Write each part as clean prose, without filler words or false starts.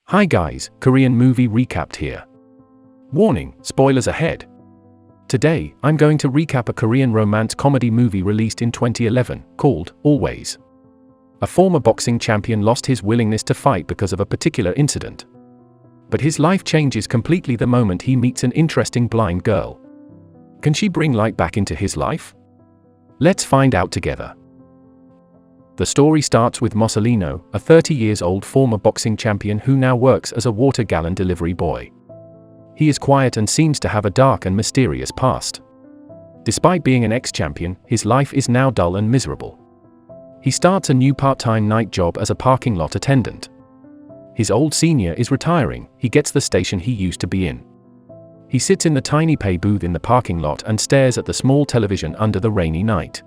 Hi guys, Korean movie recapped here. Warning, spoilers ahead. Today, I'm going to recap a Korean romance comedy movie released in 2011, called Always. A former boxing champion lost his willingness to fight because of a particular incident. But his life changes completely the moment he meets an interesting blind girl. Can she bring light back into his life? Let's find out together. The story starts with Marcelino, a 30-year-old former boxing champion who now works as a water gallon delivery boy. He is quiet and seems to have a dark and mysterious past. Despite being an ex-champion, his life is now dull and miserable. He starts a new part-time night job as a parking lot attendant. His old senior is retiring. He gets the station he used to be in. He sits in the tiny pay booth in the parking lot and stares at the small television under the rainy night.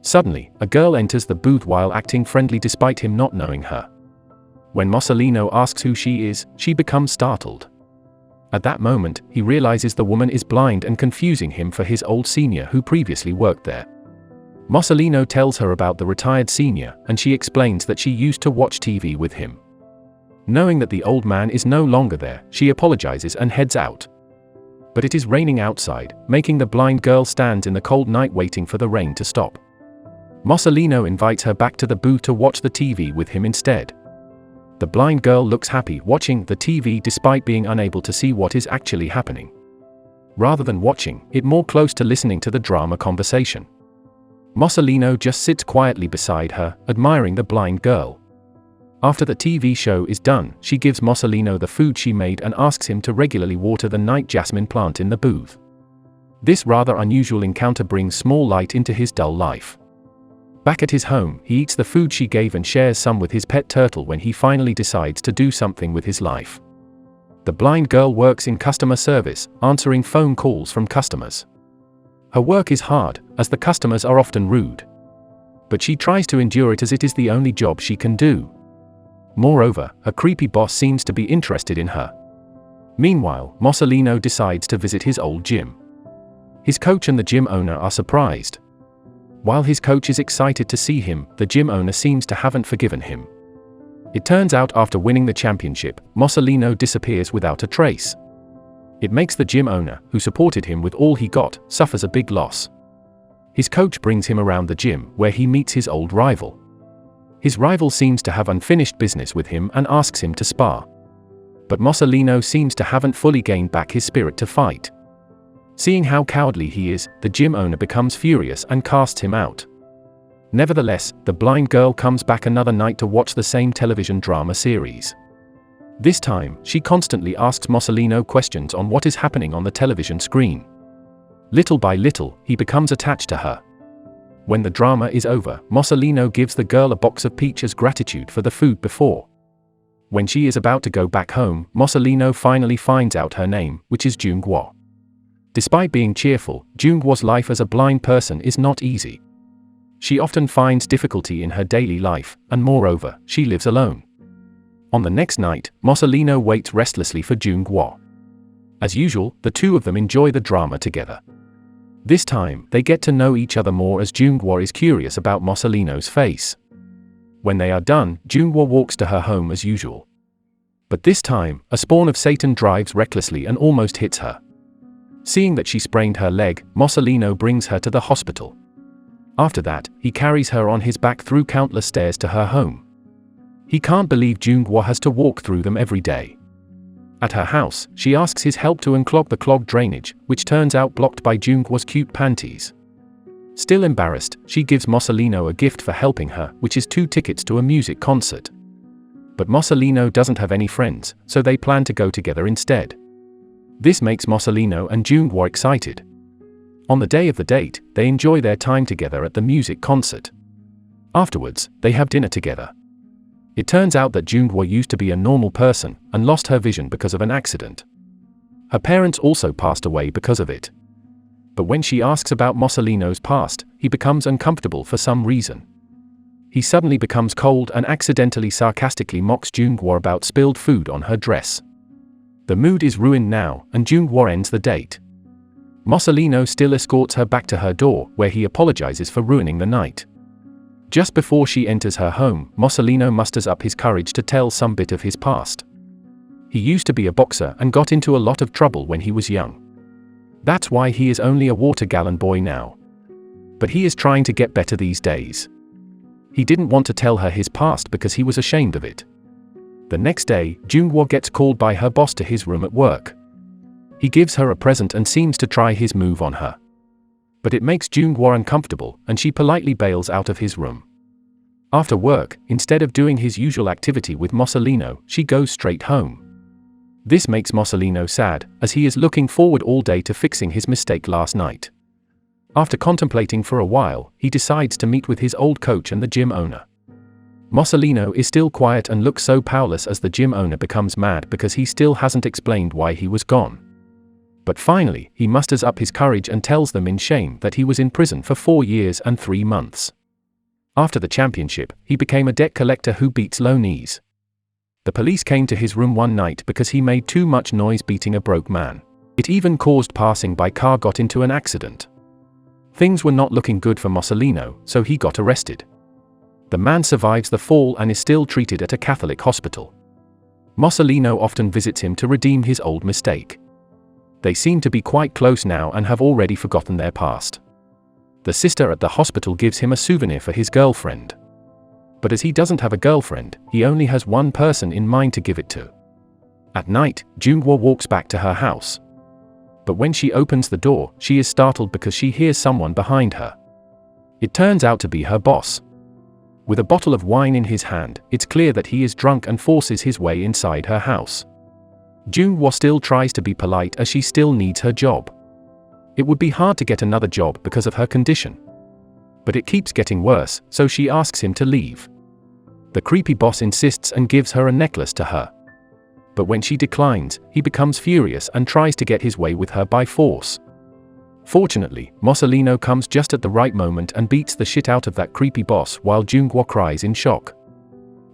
Suddenly, a girl enters the booth while acting friendly despite him not knowing her. When Marcelino asks who she is, she becomes startled. At that moment, he realizes the woman is blind and confusing him for his old senior who previously worked there. Marcelino tells her about the retired senior, and she explains that she used to watch TV with him. Knowing that the old man is no longer there, she apologizes and heads out. But it is raining outside, making the blind girl stand in the cold night waiting for the rain to stop. Marcelino invites her back to the booth to watch the TV with him instead. The blind girl looks happy watching the TV despite being unable to see what is actually happening. Rather than watching it, more close to listening to the drama conversation. Marcelino just sits quietly beside her, admiring the blind girl. After the TV show is done, she gives Marcelino the food she made and asks him to regularly water the night jasmine plant in the booth. This rather unusual encounter brings small light into his dull life. Back at his home, he eats the food she gave and shares some with his pet turtle when he finally decides to do something with his life. The blind girl works in customer service, answering phone calls from customers. Her work is hard, as the customers are often rude. But she tries to endure it as it is the only job she can do. Moreover, her creepy boss seems to be interested in her. Meanwhile, Marcelino decides to visit his old gym. His coach and the gym owner are surprised. While his coach is excited to see him, the gym owner seems to haven't forgiven him. It turns out after winning the championship, Marcelino disappears without a trace. It makes the gym owner, who supported him with all he got, suffers a big loss. His coach brings him around the gym, where he meets his old rival. His rival seems to have unfinished business with him and asks him to spar. But Marcelino seems to haven't fully gained back his spirit to fight. Seeing how cowardly he is, the gym owner becomes furious and casts him out. Nevertheless, the blind girl comes back another night to watch the same television drama series. This time, she constantly asks Marcelino questions on what is happening on the television screen. Little by little, he becomes attached to her. When the drama is over, Marcelino gives the girl a box of peach as gratitude for the food before. When she is about to go back home, Marcelino finally finds out her name, which is Jung-woo. Despite being cheerful, Jung-woo's life as a blind person is not easy. She often finds difficulty in her daily life, and moreover, she lives alone. On the next night, Marcelino waits restlessly for Jung-woo. As usual, the two of them enjoy the drama together. This time, they get to know each other more as Jung-woo is curious about Marcelino's face. When they are done, Jung-woo walks to her home as usual. But this time, a spawn of Satan drives recklessly and almost hits her. Seeing that she sprained her leg, Marcelino brings her to the hospital. After that, he carries her on his back through countless stairs to her home. He can't believe Jung-woo has to walk through them every day. At her house, she asks his help to unclog the clogged drainage, which turns out blocked by Jung-woo's cute panties. Still embarrassed, she gives Marcelino a gift for helping her, which is 2 tickets to a music concert. But Marcelino doesn't have any friends, so they plan to go together instead. This makes Marcelino and Jung-woo excited. On the day of the date, they enjoy their time together at the music concert. Afterwards, they have dinner together. It turns out that Jung-woo used to be a normal person, and lost her vision because of an accident. Her parents also passed away because of it. But when she asks about Marcelino's past, he becomes uncomfortable for some reason. He suddenly becomes cold and accidentally sarcastically mocks Jung-woo about spilled food on her dress. The mood is ruined now, and Jung-woo ends the date. Marcelino still escorts her back to her door, where he apologizes for ruining the night. Just before she enters her home, Marcelino musters up his courage to tell some bit of his past. He used to be a boxer and got into a lot of trouble when he was young. That's why he is only a water-gallon boy now. But he is trying to get better these days. He didn't want to tell her his past because he was ashamed of it. The next day, Jung-woo gets called by her boss to his room at work. He gives her a present and seems to try his move on her. But it makes Jung-woo uncomfortable, and she politely bails out of his room. After work, instead of doing his usual activity with Mussolino, she goes straight home. This makes Mussolino sad, as he is looking forward all day to fixing his mistake last night. After contemplating for a while, he decides to meet with his old coach and the gym owner. Mussolino is still quiet and looks so powerless as the gym owner becomes mad because he still hasn't explained why he was gone. But finally, he musters up his courage and tells them in shame that he was in prison for 4 years and 3 months. After the championship, he became a debt collector who beats loanees. The police came to his room one night because he made too much noise beating a broke man. It even caused passing by car got into an accident. Things were not looking good for Mussolino, so he got arrested. The man survives the fall and is still treated at a Catholic hospital. Mussolino often visits him to redeem his old mistake. They seem to be quite close now and have already forgotten their past. The sister at the hospital gives him a souvenir for his girlfriend. But as he doesn't have a girlfriend, he only has one person in mind to give it to. At night, Jung-woo walks back to her house. But when she opens the door, she is startled because she hears someone behind her. It turns out to be her boss. With a bottle of wine in his hand, it's clear that he is drunk and forces his way inside her house. Jung-woo still tries to be polite as she still needs her job. It would be hard to get another job because of her condition. But it keeps getting worse, so she asks him to leave. The creepy boss insists and gives her a necklace to her. But when she declines, he becomes furious and tries to get his way with her by force. Fortunately, Mussolino comes just at the right moment and beats the shit out of that creepy boss while Jung-woo cries in shock.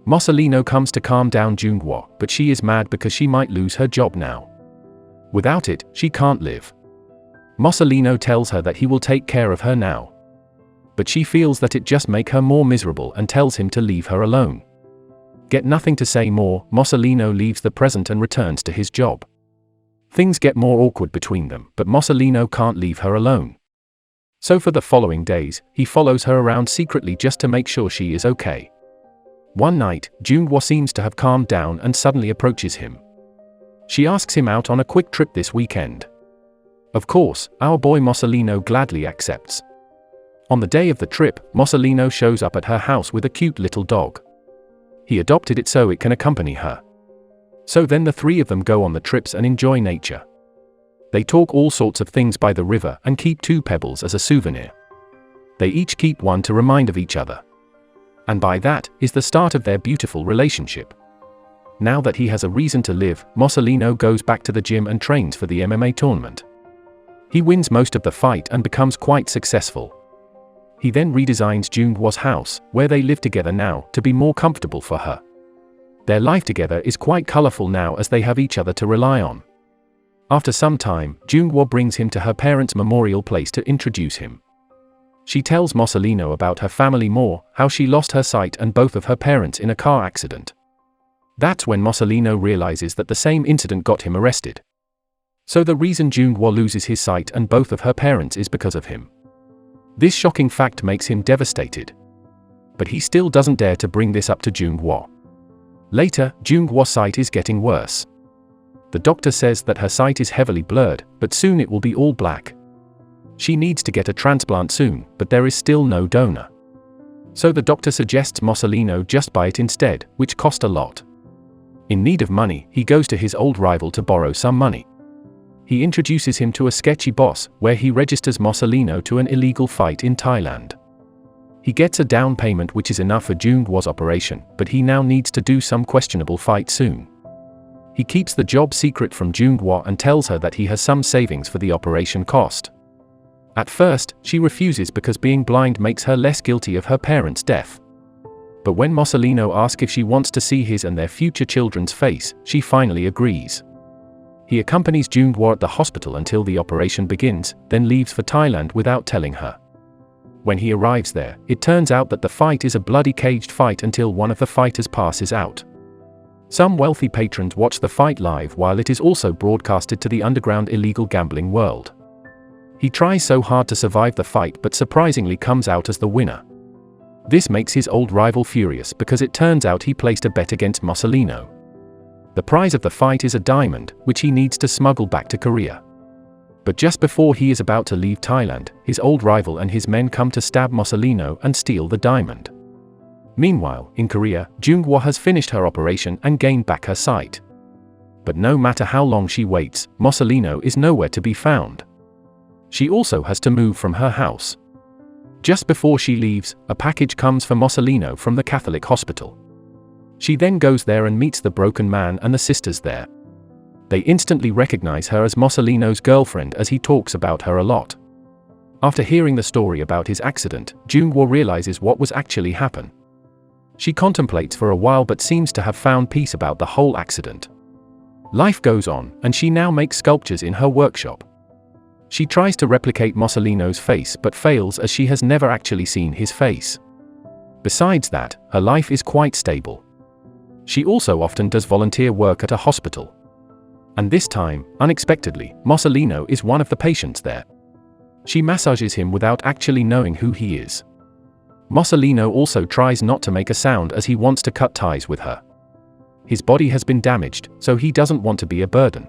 Mussolino comes to calm down Jung-woo, but she is mad because she might lose her job now. Without it, she can't live. Mussolino tells her that he will take care of her now. But she feels that it just makes her more miserable and tells him to leave her alone. Get nothing to say more, Mussolino leaves the present and returns to his job. Things get more awkward between them, but Mussolino can't leave her alone. So for the following days, he follows her around secretly just to make sure she is okay. One night, Jung-woo seems to have calmed down and suddenly approaches him. She asks him out on a quick trip this weekend. Of course, our boy Mussolino gladly accepts. On the day of the trip, Mussolino shows up at her house with a cute little dog. He adopted it so it can accompany her. So then the three of them go on the trips and enjoy nature. They talk all sorts of things by the river and keep 2 pebbles as a souvenir. They each keep one to remind of each other. And by that is the start of their beautiful relationship. Now that he has a reason to live, Mussolino goes back to the gym and trains for the MMA tournament. He wins most of the fight and becomes quite successful. He then redesigns Jung-woo's house, where they live together now, to be more comfortable for her. Their life together is quite colorful now as they have each other to rely on. After some time, Jung-woo brings him to her parents' memorial place to introduce him. She tells Mussolino about her family more, how she lost her sight and both of her parents in a car accident. That's when Mussolino realizes that the same incident got him arrested. So the reason Jung-woo loses his sight and both of her parents is because of him. This shocking fact makes him devastated. But he still doesn't dare to bring this up to Jung-woo. Later, Jung-woo's sight is getting worse. The doctor says that her sight is heavily blurred, but soon it will be all black. She needs to get a transplant soon, but there is still no donor. So the doctor suggests Mussolino just buy it instead, which cost a lot. In need of money, he goes to his old rival to borrow some money. He introduces him to a sketchy boss, where he registers Mussolino to an illegal fight in Thailand. He gets a down payment which is enough for Jung-woo's operation, but he now needs to do some questionable fight soon. He keeps the job secret from Jung-woo and tells her that he has some savings for the operation cost. At first, she refuses because being blind makes her less guilty of her parents' death. But when Mussolino asks if she wants to see his and their future children's face, she finally agrees. He accompanies Jung-woo at the hospital until the operation begins, then leaves for Thailand without telling her. When he arrives there, it turns out that the fight is a bloody caged fight until one of the fighters passes out. Some wealthy patrons watch the fight live while it is also broadcasted to the underground illegal gambling world. He tries so hard to survive the fight but surprisingly comes out as the winner. This makes his old rival furious because it turns out he placed a bet against Mussolino. The prize of the fight is a diamond, which he needs to smuggle back to Korea. But just before he is about to leave Thailand, his old rival and his men come to stab Mussolino and steal the diamond. Meanwhile, in Korea, Jung-woo has finished her operation and gained back her sight. But no matter how long she waits, Mussolino is nowhere to be found. She also has to move from her house. Just before she leaves, a package comes for Mussolino from the Catholic hospital. She then goes there and meets the broken man and the sisters there. They instantly recognize her as Mussolino's girlfriend as he talks about her a lot. After hearing the story about his accident, Jung-woo realizes what was actually happened. She contemplates for a while but seems to have found peace about the whole accident. Life goes on, and she now makes sculptures in her workshop. She tries to replicate Mussolino's face but fails as she has never actually seen his face. Besides that, her life is quite stable. She also often does volunteer work at a hospital. And this time, unexpectedly, Mussolino is one of the patients there. She massages him without actually knowing who he is. Mussolino also tries not to make a sound as he wants to cut ties with her. His body has been damaged, so he doesn't want to be a burden.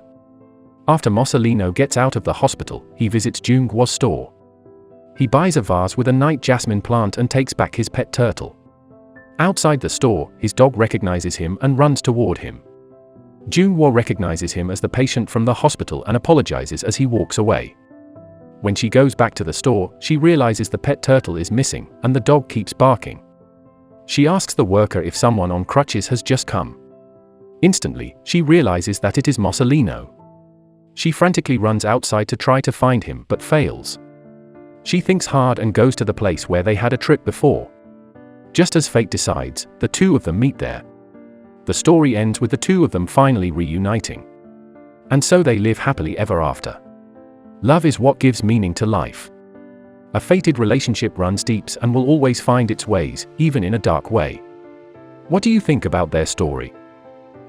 After Mussolino gets out of the hospital, he visits Jung-woo's store. He buys a vase with a night jasmine plant and takes back his pet turtle. Outside the store, his dog recognizes him and runs toward him. Jung-woo recognizes him as the patient from the hospital and apologizes as he walks away. When she goes back to the store, she realizes the pet turtle is missing, and the dog keeps barking. She asks the worker if someone on crutches has just come. Instantly, she realizes that it is Mussolino. She frantically runs outside to try to find him but fails. She thinks hard and goes to the place where they had a trip before. Just as fate decides, the two of them meet there. The story ends with the two of them finally reuniting. And so they live happily ever after. Love is what gives meaning to life. A fated relationship runs deep and will always find its ways, even in a dark way. What do you think about their story?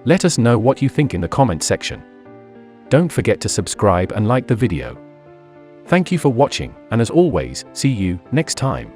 Let us know what you think in the comment section. Don't forget to subscribe and like the video. Thank you for watching, and as always, see you next time.